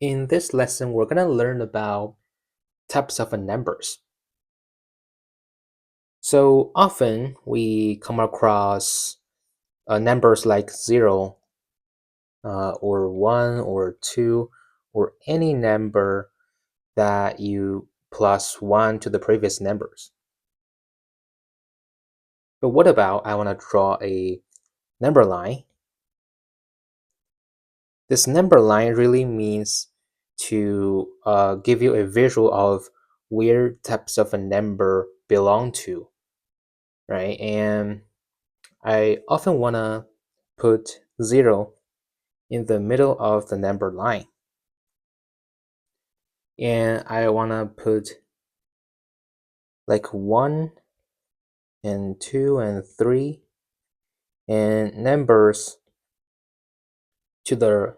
In this lesson, we're going to learn about types of numbers. So often we come across numbers like 0 or 1 or 2 or any number that you plus 1 to the previous numbers. But what about I want to draw a number line? This number line really means to give you a visual of where types of a number belong to, right? And I often want to put 0 in the middle of the number line. And I want to put like 1 and 2 and 3 and numbers to the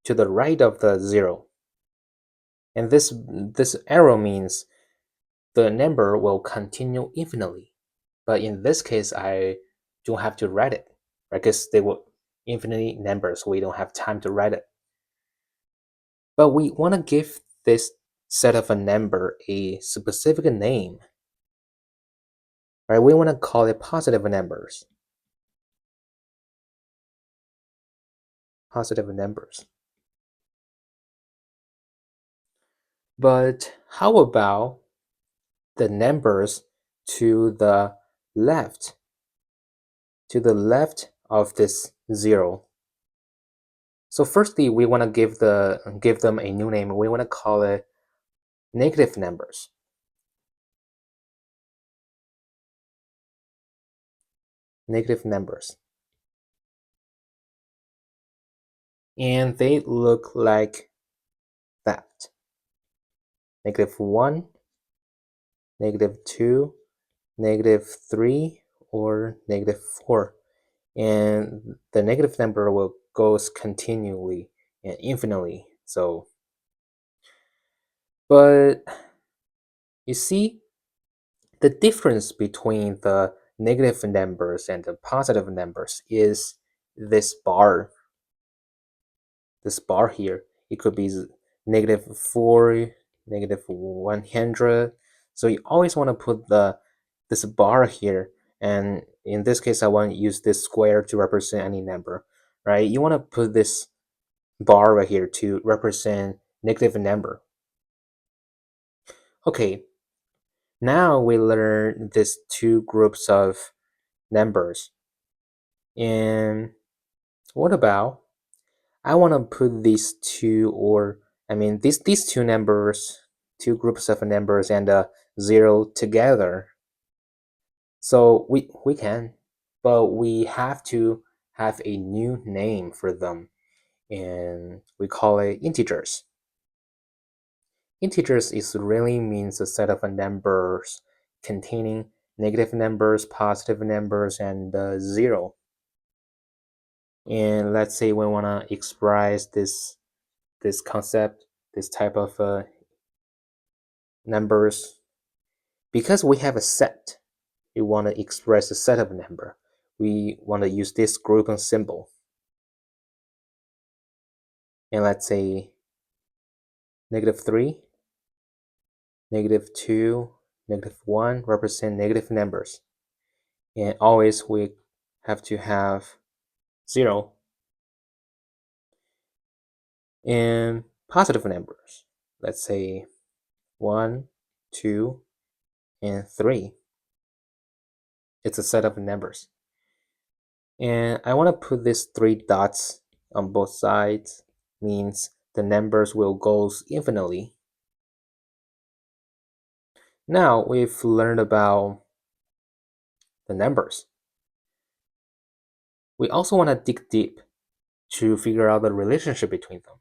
right of the 0. And this arrow means the number will continue infinitely. But in this case, I don't have to write it, right? Because they were infinite numbers, so we don't have time to write it. But we want to give this set of a number a specific name, right? We want to call it positive numbers. Positive numbers. But how about the numbers to the left? To the left of this 0. So firstly, we want to give them a new name. We want to call it negative numbers. Negative numbers. And they look like that. -1, -2, -3, or -4. And the negative number will goes continually and infinitely. So, but you see, the difference between the negative numbers and the positive numbers is this bar. This bar here. It could be -4, -100. So you always want to put this bar here, and in this case I want to use this square to represent any number, right? You want to put this bar right here to represent negative number. Okay, now we learn these two groups of numbers. And what about I want to put these two, or I mean these two numbers, two groups of numbers and a 0 together. So we can, but we have to have a new name for them, and we call it integers. Integers is really means a set of numbers containing negative numbers, positive numbers, and 0. And let's say we want to express this concept, this type of numbers, because we have a set. We want to express a set of number. We want to use this grouping symbol. And let's say -3, -2, -1 represent negative numbers. And always we have to have 0 and positive numbers. Let's say 1, 2, and 3. It's a set of numbers. And I want to put these 3 dots on both sides, means the numbers will go infinitely. Now we've learned about the numbers. We also want to dig deep to figure out the relationship between them,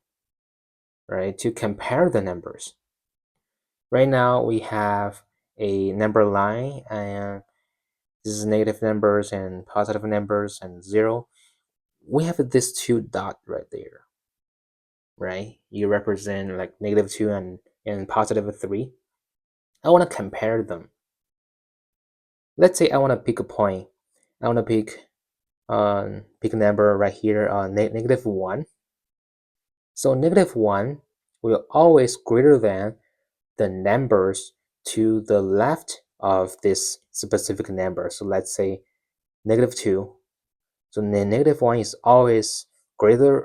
right? To compare the numbers. Right now we have a number line, and this is negative numbers and positive numbers and 0. We have this 2 dot right there, right? You represent like -2 and +3. I want to compare them. Let's say I want to pick a point. I want to pick a number right here, -1. So -1 will always greater than the numbers to the left of this specific number. So let's say -2. So the -1 is always greater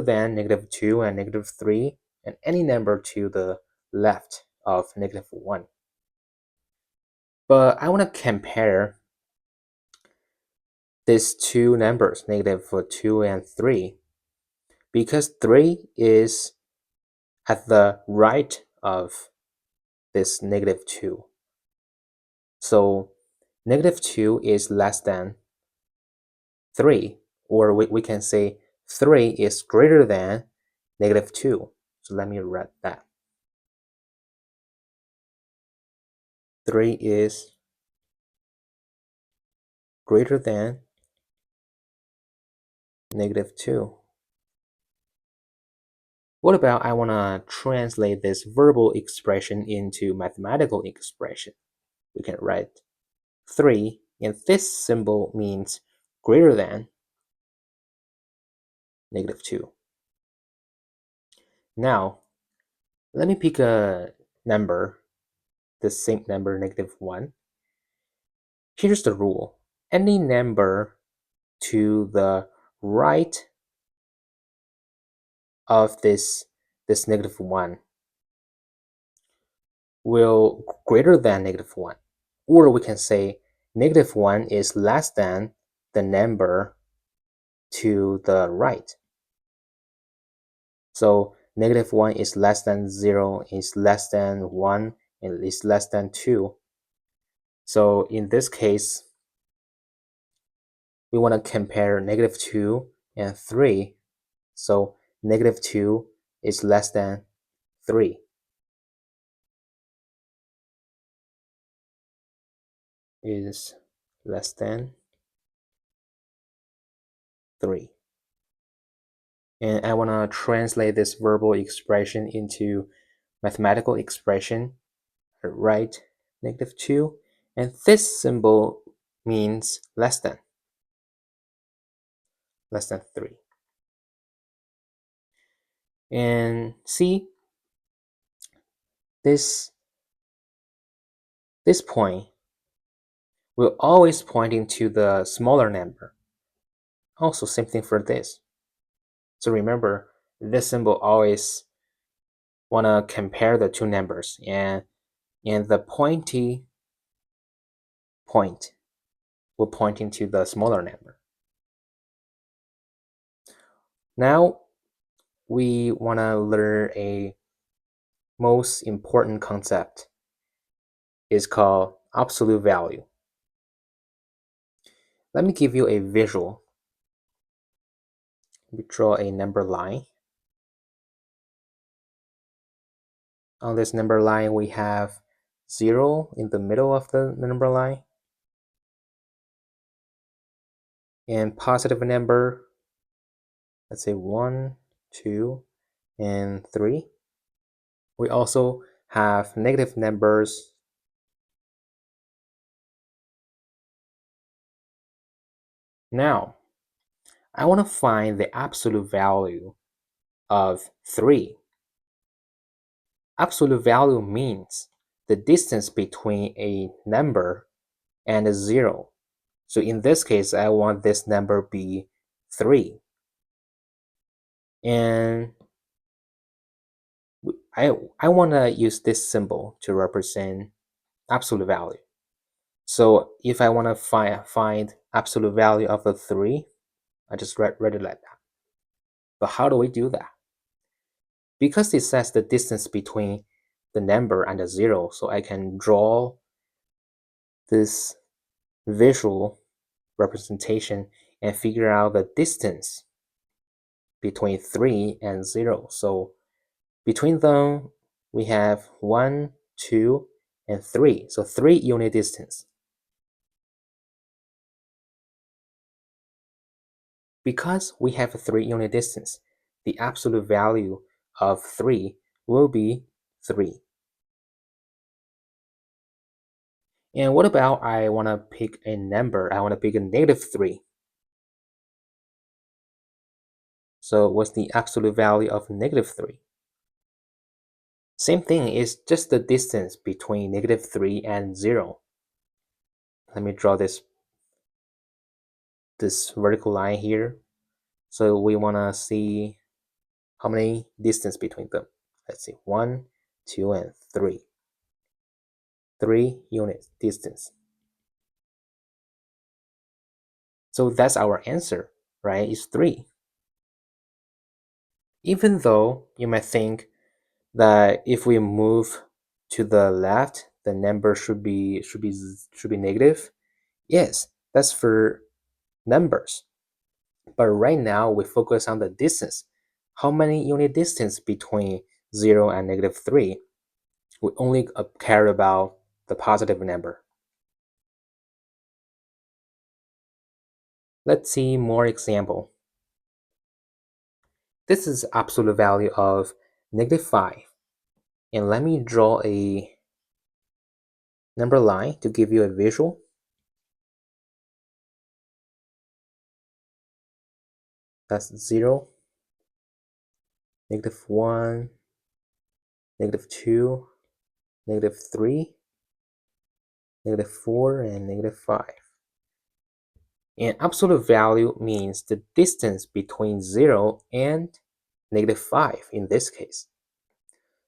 than -2 and -3 and any number to the left of -1. But I want to compare these two numbers, -2 and 3, because 3 is at the right of this -2. So -2 is less than 3, or we can say 3 is greater than -2. So let me write that. 3 is greater than -2. What about I want to translate this verbal expression into mathematical expression? We can write 3, and this symbol means greater than -2. Now, let me pick a number, the same number, -1. Here's the rule. Any number to the right of this -1 will greater than -1. Or we can say -1 is less than the number to the right. So -1 is less than 0, is less than 1, and is less than 2. So in this case, we want to compare -2 and 3. So -2 is less than 3. Is less than 3. And I want to translate this verbal expression into mathematical expression. I write -2, and this symbol means less than 3. And see, this point will always pointing to the smaller number. Also, same thing for this. So remember, this symbol always want to compare the two numbers, and the pointy point will pointing to the smaller number. Now we want to learn a most important concept. Is called absolute value. Let me give you a visual. We draw a number line. On this number line, we have 0 in the middle of the number line, and positive number, let's say 1, 2, and 3. We also have negative numbers. Now, I want to find the absolute value of 3. Absolute value means the distance between a number and a 0. So in this case, I want this number be 3. And I want to use this symbol to represent absolute value. So if I want to find absolute value of the 3, I just read it like that. But how do we do that? Because it says the distance between the number and the 0, so I can draw this visual representation and figure out the distance between 3 and 0. So between them, we have 1, 2, and 3. So 3 unit distance. Because we have a 3 unit distance, the absolute value of 3 will be 3. And what about I want to pick a number? I want to pick a -3. So what's the absolute value of -3? Same thing is just the distance between -3 and 0. Let me draw this vertical line here. So we want to see how many distance between them. Let's see, 1, 2, and 3. 3 units distance. So that's our answer, right? It's 3. Even though you might think that if we move to the left, the number should be negative. Yes, that's for numbers. But right now we focus on the distance. How many unit distance between 0 and -3? We only care about the positive number. Let's see more example. This is absolute value of -5. And let me draw a number line to give you a visual. That's 0, -1, -2, -3, -4, and -5. And absolute value means the distance between 0 and -5 in this case.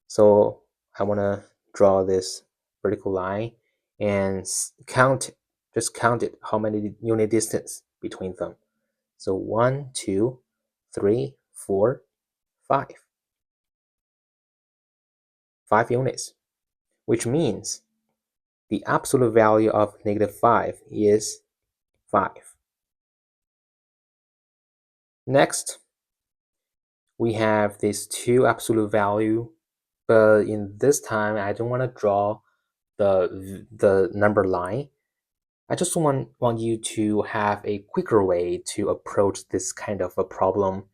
So I want to draw this vertical line and just count it, how many unit distance between them. So 1, 2, 3, 4, 5. 5 units, which means the absolute value of -5 is 5. Next, we have these two absolute value, but in this time I don't want to draw the number line. I just want you to have a quicker way to approach this kind of a problem.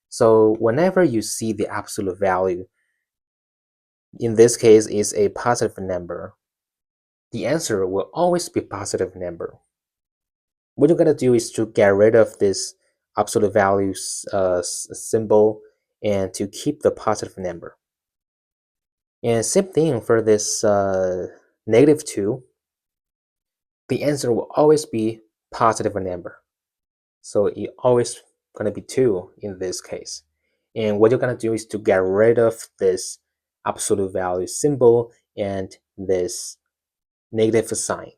So whenever you see the absolute value, in this case is a positive number, the answer will always be positive number. What you're gonna do is to get rid of this absolute value symbol and to keep the positive number. And same thing for this -2, the answer will always be positive number. So it always gonna be 2 in this case. And what you're gonna do is to get rid of this absolute value symbol and this negative sign.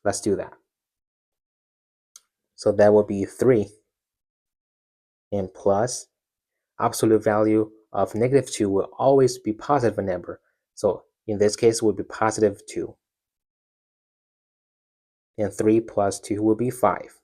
Let's do that. So that will be 3 and plus absolute value of -2 will always be positive number. So in this case, it will be positive 2. And 3 plus 2 will be 5.